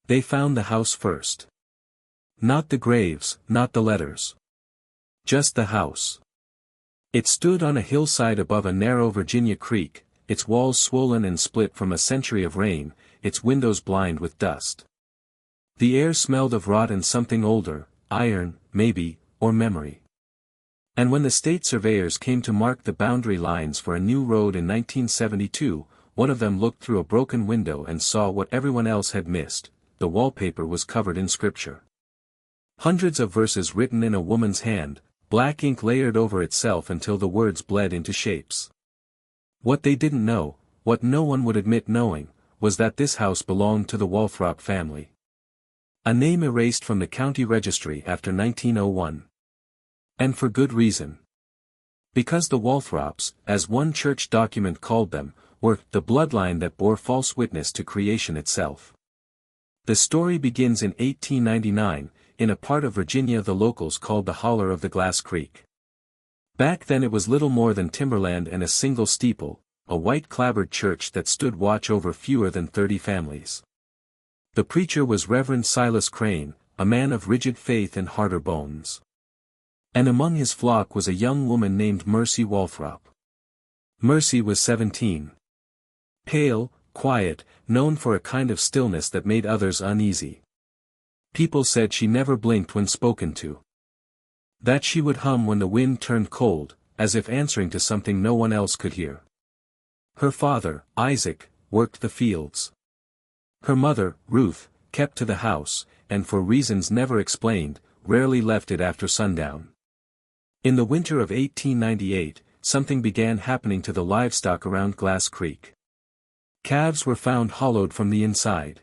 They found the house first. Not the graves, not the letters. Just the house. It stood on a hillside above a narrow Virginia creek, its walls swollen and split from a century of rain, its windows blind with dust. The air smelled of rot and something older, iron, maybe, or memory. And when the state surveyors came to mark the boundary lines for a new road in 1972, one of them looked through a broken window and saw what everyone else had missed: the wallpaper was covered in scripture. Hundreds of verses written in a woman's hand, black ink layered over itself until the words bled into shapes. What they didn't know, what no one would admit knowing, was that this house belonged to the Walthrop family. A name erased from the county registry after 1901. And for good reason. Because the Walthrops, as one church document called them, were the bloodline that bore false witness to creation itself. The story begins in 1899, in a part of Virginia the locals called the Holler of the Glass Creek. Back then it was little more than timberland and a single steeple, a white clapboard church that stood watch over fewer than 30 families. The preacher was Reverend Silas Crane, a man of rigid faith and harder bones. And among his flock was a young woman named Mercy Walthrop. Mercy was 17. Pale, quiet, known for a kind of stillness that made others uneasy. People said she never blinked when spoken to. That she would hum when the wind turned cold, as if answering to something no one else could hear. Her father, Isaac, worked the fields. Her mother, Ruth, kept to the house, and for reasons never explained, rarely left it after sundown. In the winter of 1898, something began happening to the livestock around Glass Creek. Calves were found hollowed from the inside.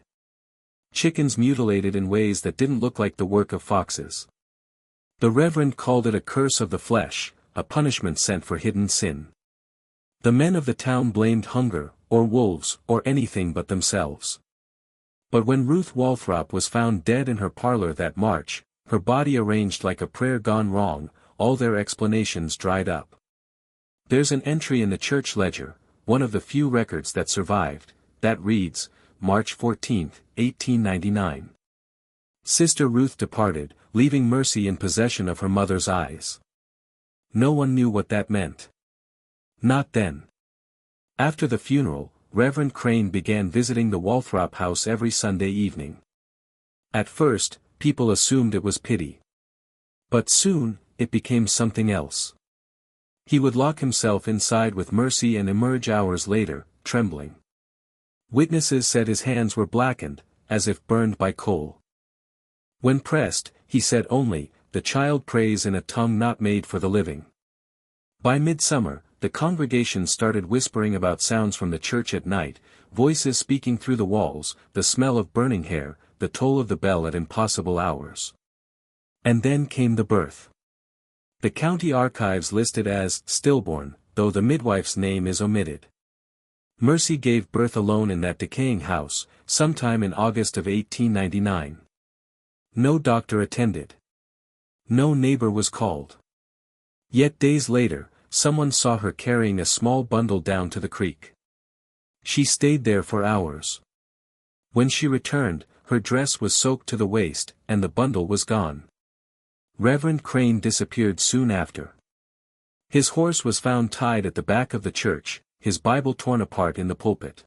Chickens mutilated in ways that didn't look like the work of foxes. The Reverend called it a curse of the flesh, a punishment sent for hidden sin. The men of the town blamed hunger, or wolves, or anything but themselves. But when Ruth Walthrop was found dead in her parlor that March, her body arranged like a prayer gone wrong, all their explanations dried up. There's an entry in the church ledger, one of the few records that survived, that reads, March 14, 1899. Sister Ruth departed, leaving Mercy in possession of her mother's eyes. No one knew what that meant. Not then. After the funeral, Reverend Crane began visiting the Walthrop house every Sunday evening. At first, people assumed it was pity. But soon, it became something else. He would lock himself inside with Mercy and emerge hours later, trembling. Witnesses said his hands were blackened, as if burned by coal. When pressed, he said only, "The child prays in a tongue not made for the living." By midsummer, the congregation started whispering about sounds from the church at night, voices speaking through the walls, the smell of burning hair, the toll of the bell at impossible hours. And then came the birth. The county archives listed as stillborn, though the midwife's name is omitted. Mercy gave birth alone in that decaying house, sometime in August of 1899. No doctor attended. No neighbor was called. Yet days later, someone saw her carrying a small bundle down to the creek. She stayed there for hours. When she returned, her dress was soaked to the waist, and the bundle was gone. Reverend Crane disappeared soon after. His horse was found tied at the back of the church, his Bible torn apart in the pulpit.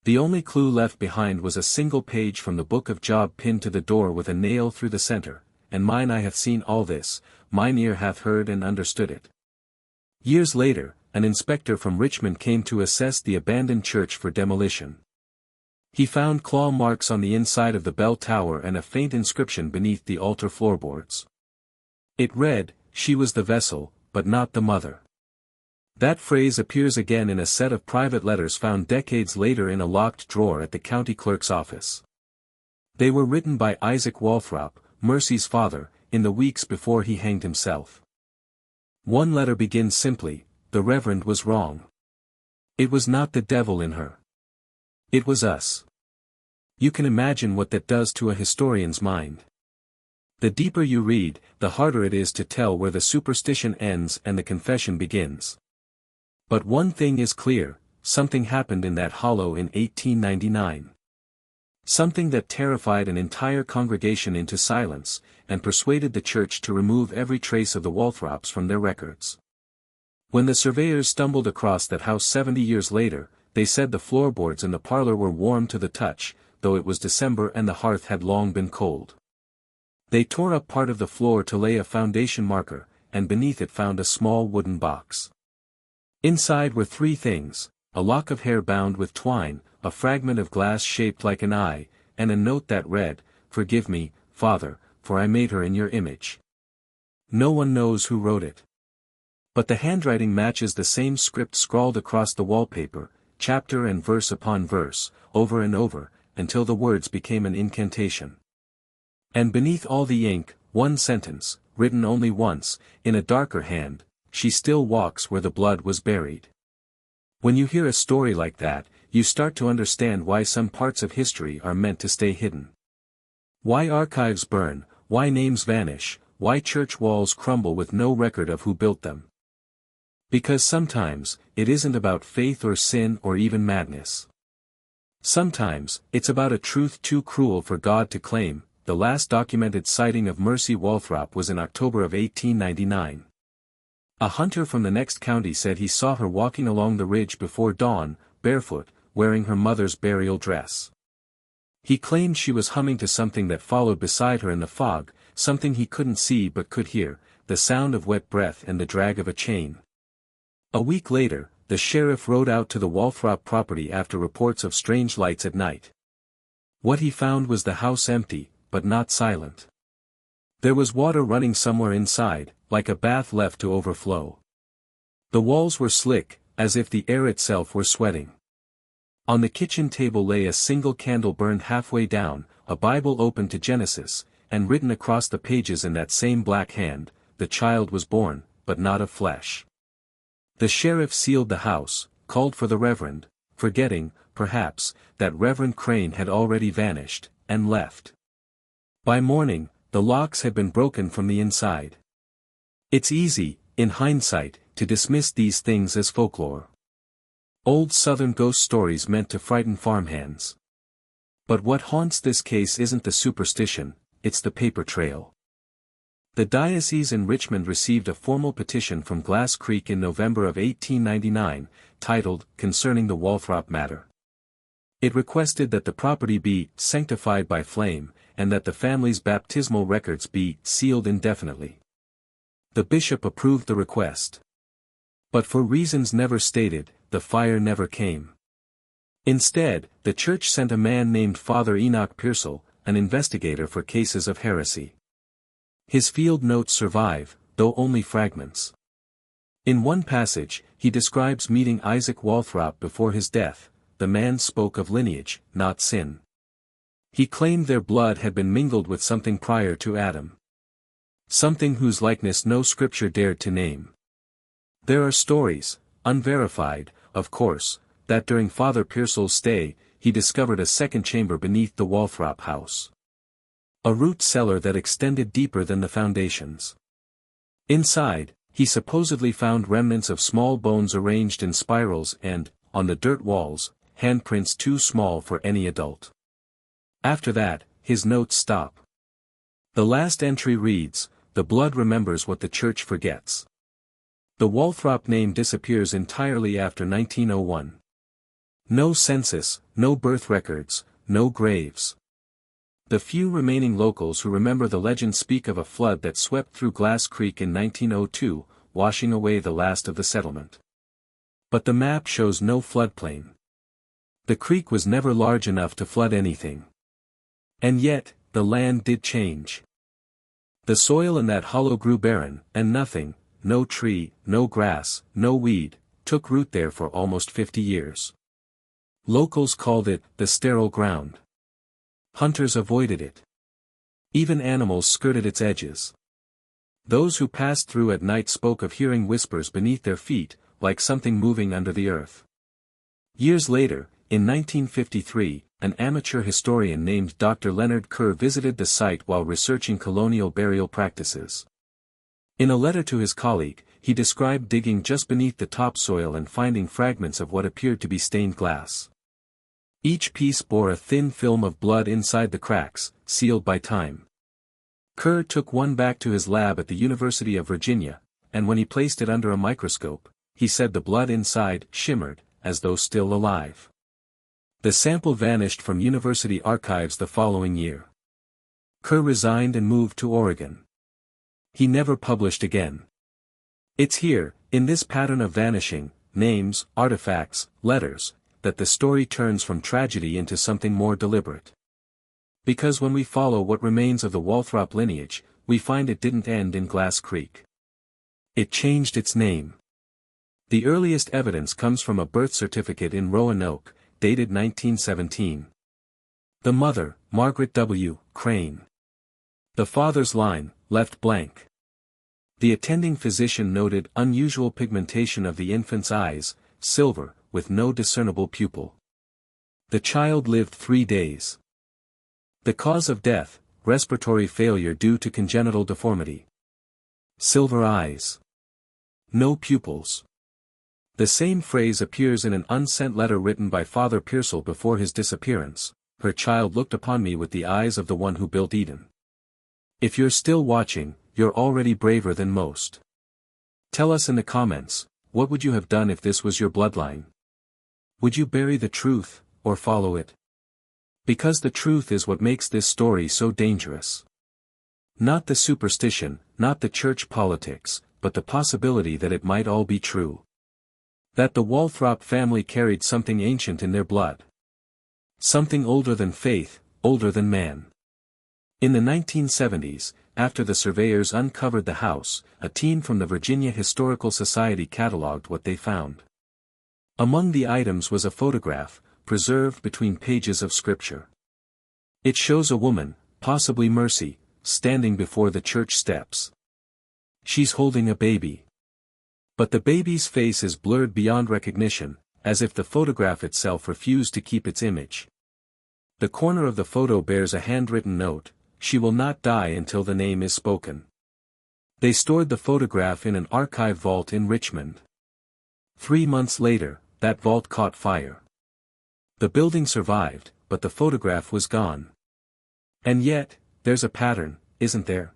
The only clue left behind was a single page from the book of Job pinned to the door with a nail through the center, "And mine eye hath seen all this, mine ear hath heard and understood it." Years later, an inspector from Richmond came to assess the abandoned church for demolition. He found claw marks on the inside of the bell tower and a faint inscription beneath the altar floorboards. It read, "She was the vessel, but not the mother." That phrase appears again in a set of private letters found decades later in a locked drawer at the county clerk's office. They were written by Isaac Walthrop, Mercy's father, in the weeks before he hanged himself. One letter begins simply, "The Reverend was wrong. It was not the devil in her. It was us." You can imagine what that does to a historian's mind. The deeper you read, the harder it is to tell where the superstition ends and the confession begins. But one thing is clear, something happened in that hollow in 1899. Something that terrified an entire congregation into silence, and persuaded the church to remove every trace of the Walthrops from their records. When the surveyors stumbled across that house 70 years later, they said the floorboards in the parlor were warm to the touch, though it was December and the hearth had long been cold. They tore up part of the floor to lay a foundation marker, and beneath it found a small wooden box. Inside were three things: a lock of hair bound with twine, a fragment of glass shaped like an eye, and a note that read, "Forgive me, Father, for I made her in your image." No one knows who wrote it. But the handwriting matches the same script scrawled across the wallpaper, chapter and verse upon verse, over and over, until the words became an incantation. And beneath all the ink, one sentence, written only once, in a darker hand: "She still walks where the blood was buried." When you hear a story like that, you start to understand why some parts of history are meant to stay hidden. Why archives burn, why names vanish, why church walls crumble with no record of who built them. Because sometimes, it isn't about faith or sin or even madness. Sometimes, it's about a truth too cruel for God to claim. The last documented sighting of Mercy Walthrop was in October of 1899. A hunter from the next county said he saw her walking along the ridge before dawn, barefoot, wearing her mother's burial dress. He claimed she was humming to something that followed beside her in the fog, something he couldn't see but could hear, the sound of wet breath and the drag of a chain. A week later, the sheriff rode out to the Walthrop property after reports of strange lights at night. What he found was the house empty, but not silent. There was water running somewhere inside, like a bath left to overflow. The walls were slick, as if the air itself were sweating. On the kitchen table lay a single candle burned halfway down, a Bible open to Genesis, and written across the pages in that same black hand, "The child was born, but not of flesh." The sheriff sealed the house, called for the reverend, forgetting, perhaps, that Reverend Crane had already vanished, and left. By morning, the locks had been broken from the inside. It's easy, in hindsight, to dismiss these things as folklore. Old Southern ghost stories meant to frighten farmhands. But what haunts this case isn't the superstition, it's the paper trail. The diocese in Richmond received a formal petition from Glass Creek in November of 1899, titled, "Concerning the Walthrop Matter." It requested that the property be sanctified by flame, and that the family's baptismal records be sealed indefinitely. The bishop approved the request. But for reasons never stated, the fire never came. Instead, the church sent a man named Father Enoch Pearsall, an investigator for cases of heresy. His field notes survive, though only fragments. In one passage, he describes meeting Isaac Walthrop before his death. The man spoke of lineage, not sin. He claimed their blood had been mingled with something prior to Adam. Something whose likeness no scripture dared to name. There are stories, unverified, of course, that during Father Pearsall's stay, he discovered a second chamber beneath the Walthrop house. A root cellar that extended deeper than the foundations. Inside, he supposedly found remnants of small bones arranged in spirals and, on the dirt walls, handprints too small for any adult. After that, his notes stop. The last entry reads, "The blood remembers what the church forgets." The Walthrop name disappears entirely after 1901. No census, no birth records, no graves. The few remaining locals who remember the legend speak of a flood that swept through Glass Creek in 1902, washing away the last of the settlement. But the map shows no floodplain. The creek was never large enough to flood anything. And yet, the land did change. The soil in that hollow grew barren, and nothing, no tree, no grass, no weed, took root there for almost 50 years. Locals called it the sterile ground. Hunters avoided it. Even animals skirted its edges. Those who passed through at night spoke of hearing whispers beneath their feet, like something moving under the earth. Years later, in 1953, an amateur historian named Dr. Leonard Kerr visited the site while researching colonial burial practices. In a letter to his colleague, he described digging just beneath the topsoil and finding fragments of what appeared to be stained glass. Each piece bore a thin film of blood inside the cracks, sealed by time. Kerr took one back to his lab at the University of Virginia, and when he placed it under a microscope, he said the blood inside shimmered, as though still alive. The sample vanished from university archives the following year. Kerr resigned and moved to Oregon. He never published again. It's here, in this pattern of vanishing, names, artifacts, letters, that the story turns from tragedy into something more deliberate. Because when we follow what remains of the Walthrop lineage, we find it didn't end in Glass Creek. It changed its name. The earliest evidence comes from a birth certificate in Roanoke, dated 1917. The mother, Margaret W. Crane. The father's line, left blank. The attending physician noted unusual pigmentation of the infant's eyes, silver, with no discernible pupil. The child lived 3 days. The cause of death, respiratory failure due to congenital deformity. Silver eyes. No pupils. The same phrase appears in an unsent letter written by Father Pearsall before his disappearance. Her child looked upon me with the eyes of the one who built Eden. If you're still watching, you're already braver than most. Tell us in the comments, what would you have done if this was your bloodline? Would you bury the truth, or follow it? Because the truth is what makes this story so dangerous. Not the superstition, not the church politics, but the possibility that it might all be true. That the Walthrop family carried something ancient in their blood. Something older than faith, older than man. In the 1970s, after the surveyors uncovered the house, a team from the Virginia Historical Society cataloged what they found. Among the items was a photograph, preserved between pages of scripture. It shows a woman, possibly Mercy, standing before the church steps. She's holding a baby. But the baby's face is blurred beyond recognition, as if the photograph itself refused to keep its image. The corner of the photo bears a handwritten note, "She will not die until the name is spoken." They stored the photograph in an archive vault in Richmond. 3 months later, that vault caught fire. The building survived, but the photograph was gone. And yet, there's a pattern, isn't there?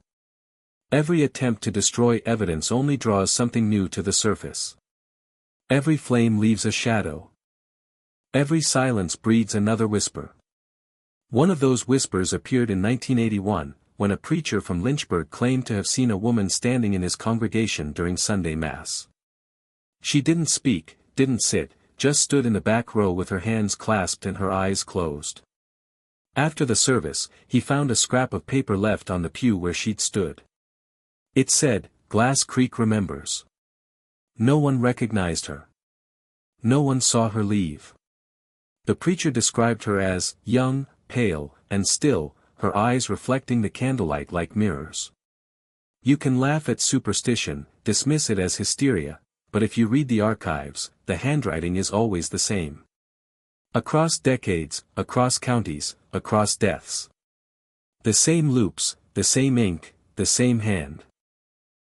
Every attempt to destroy evidence only draws something new to the surface. Every flame leaves a shadow. Every silence breeds another whisper. One of those whispers appeared in 1981, when a preacher from Lynchburg claimed to have seen a woman standing in his congregation during Sunday Mass. She didn't speak, didn't sit, just stood in the back row with her hands clasped and her eyes closed. After the service, he found a scrap of paper left on the pew where she'd stood. It said, "Glass Creek remembers." No one recognized her. No one saw her leave. The preacher described her as young, pale, and still, her eyes reflecting the candlelight like mirrors. You can laugh at superstition, dismiss it as hysteria, but if you read the archives, the handwriting is always the same. Across decades, across counties, across deaths. The same loops, the same ink, the same hand.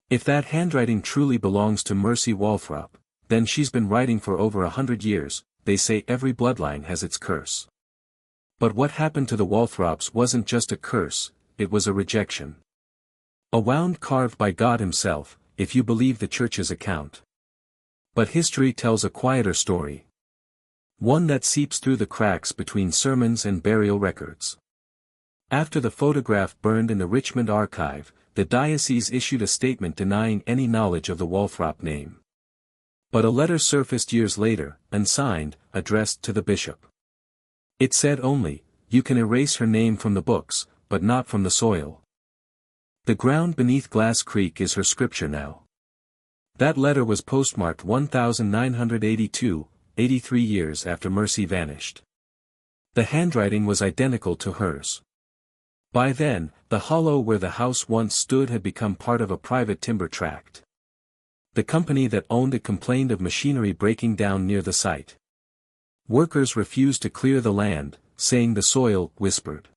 If that handwriting truly belongs to Mercy Walthrop, then she's been writing for over 100 years. They say every bloodline has its curse. But what happened to the Walthrops wasn't just a curse, it was a rejection. A wound carved by God himself, if you believe the church's account. But history tells a quieter story. One that seeps through the cracks between sermons and burial records. After the photograph burned in the Richmond archive, the diocese issued a statement denying any knowledge of the Walthrop name. But a letter surfaced years later, unsigned, addressed to the bishop. It said only, "You can erase her name from the books, but not from the soil. The ground beneath Glass Creek is her scripture now." That letter was postmarked 1982, 83 years after Mercy vanished. The handwriting was identical to hers. By then, the hollow where the house once stood had become part of a private timber tract. The company that owned it complained of machinery breaking down near the site. Workers refused to clear the land, saying the soil whispered.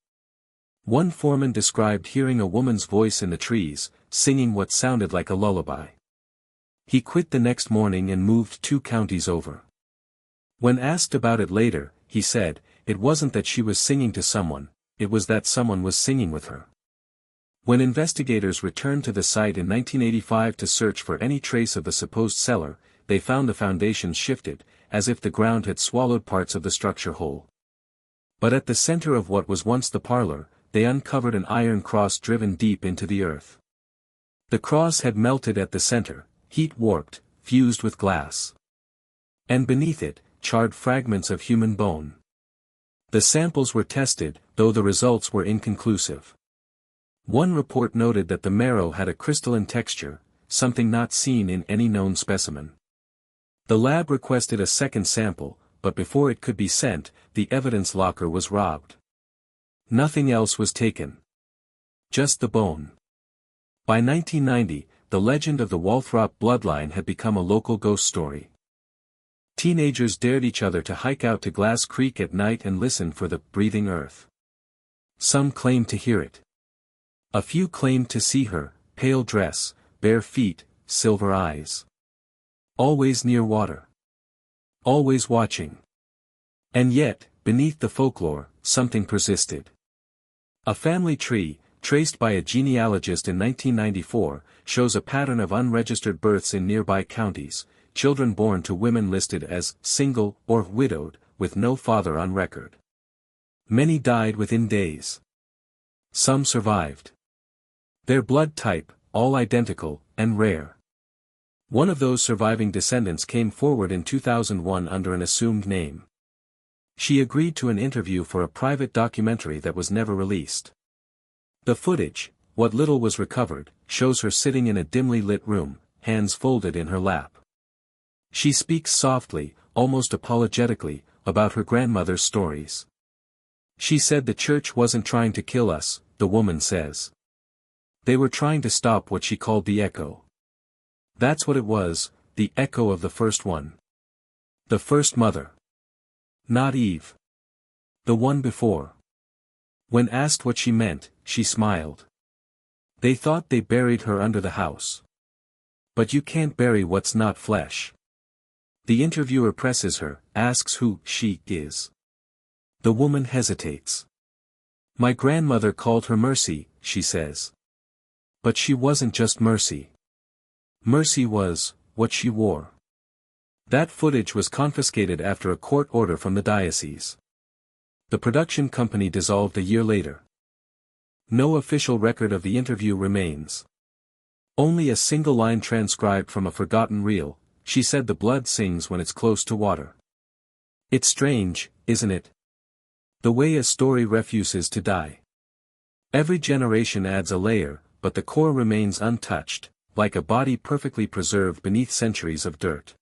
One foreman described hearing a woman's voice in the trees, singing what sounded like a lullaby. He quit the next morning and moved 2 counties over. When asked about it later, he said, it wasn't that she was singing to someone, it was that someone was singing with her. When investigators returned to the site in 1985 to search for any trace of the supposed cellar, they found the foundations shifted, as if the ground had swallowed parts of the structure whole. But at the center of what was once the parlor, they uncovered an iron cross driven deep into the earth. The cross had melted at the center, heat warped, fused with glass. And beneath it, charred fragments of human bone. The samples were tested, though the results were inconclusive. One report noted that the marrow had a crystalline texture, something not seen in any known specimen. The lab requested a second sample, but before it could be sent, the evidence locker was robbed. Nothing else was taken. Just the bone. By 1990, the legend of the Walthrop bloodline had become a local ghost story. Teenagers dared each other to hike out to Glass Creek at night and listen for the breathing earth. Some claimed to hear it. A few claimed to see her, pale dress, bare feet, silver eyes. Always near water. Always watching. And yet, beneath the folklore, something persisted. A family tree, traced by a genealogist in 1994, shows a pattern of unregistered births in nearby counties, children born to women listed as single or widowed, with no father on record. Many died within days. Some survived. Their blood type, all identical, and rare. One of those surviving descendants came forward in 2001 under an assumed name. She agreed to an interview for a private documentary that was never released. The footage, what little was recovered, shows her sitting in a dimly lit room, hands folded in her lap. She speaks softly, almost apologetically, about her grandmother's stories. She said the church wasn't trying to kill us, the woman says. They were trying to stop what she called the echo. That's what it was, the echo of the first one. The first mother. Not Eve. The one before. When asked what she meant, she smiled. They thought they buried her under the house. But you can't bury what's not flesh. The interviewer presses her, asks who she is. The woman hesitates. My grandmother called her Mercy, she says. But she wasn't just Mercy. Mercy was what she wore. That footage was confiscated after a court order from the diocese. The production company dissolved a year later. No official record of the interview remains. Only a single line transcribed from a forgotten reel. She said the blood sings when it's close to water. It's strange, isn't it? The way a story refuses to die. Every generation adds a layer, but the core remains untouched, like a body perfectly preserved beneath centuries of dirt.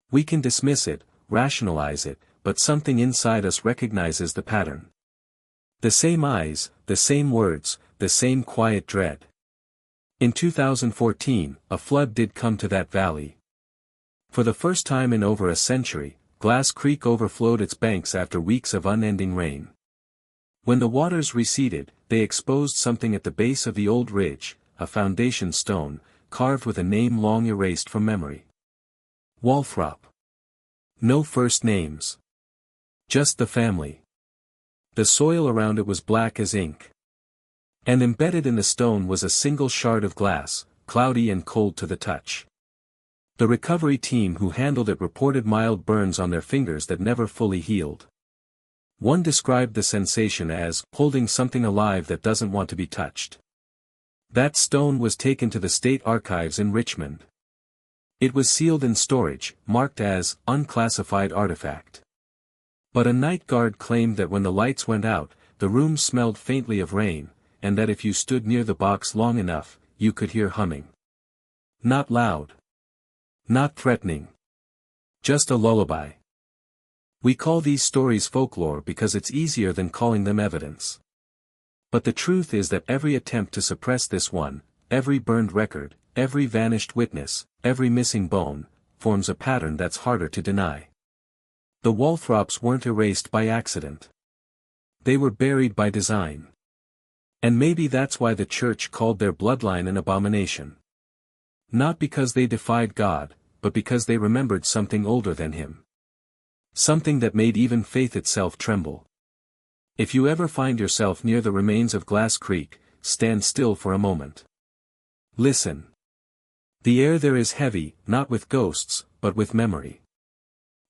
We can dismiss it, rationalize it, but something inside us recognizes the pattern. The same eyes, the same words, the same quiet dread. In 2014, a flood did come to that valley. For the first time in over a century, Glass Creek overflowed its banks after weeks of unending rain. When the waters receded, they exposed something at the base of the old ridge, a foundation stone, carved with a name long erased from memory. Walthrop. No first names. Just the family. The soil around it was black as ink. And embedded in the stone was a single shard of glass, cloudy and cold to the touch. The recovery team who handled it reported mild burns on their fingers that never fully healed. One described the sensation as holding something alive that doesn't want to be touched. That stone was taken to the state archives in Richmond. It was sealed in storage, marked as unclassified artifact. But a night guard claimed that when the lights went out, the room smelled faintly of rain, and that if you stood near the box long enough, you could hear humming. Not loud. Not threatening. Just a lullaby. We call these stories folklore because it's easier than calling them evidence. But the truth is that every attempt to suppress this one, every burned record, every vanished witness, every missing bone, forms a pattern that's harder to deny. The Walthrops weren't erased by accident. They were buried by design. And maybe that's why the church called their bloodline an abomination. Not because they defied God, but because they remembered something older than him. Something that made even faith itself tremble. If you ever find yourself near the remains of Glass Creek, stand still for a moment. Listen. The air there is heavy, not with ghosts, but with memory.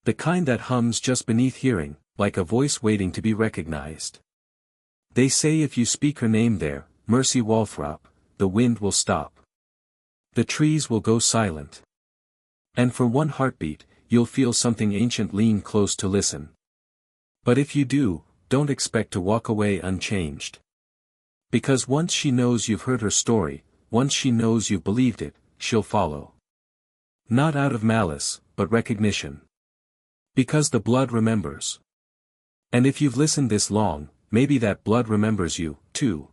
The kind that hums just beneath hearing, like a voice waiting to be recognized. They say if you speak her name there, Mercy Walthrop, the wind will stop. The trees will go silent. And for one heartbeat, you'll feel something ancient lean close to listen. But if you do, don't expect to walk away unchanged. Because once she knows you've heard her story, once she knows you've believed it, she'll follow. Not out of malice, but recognition. Because the blood remembers. And if you've listened this long, maybe that blood remembers you, too.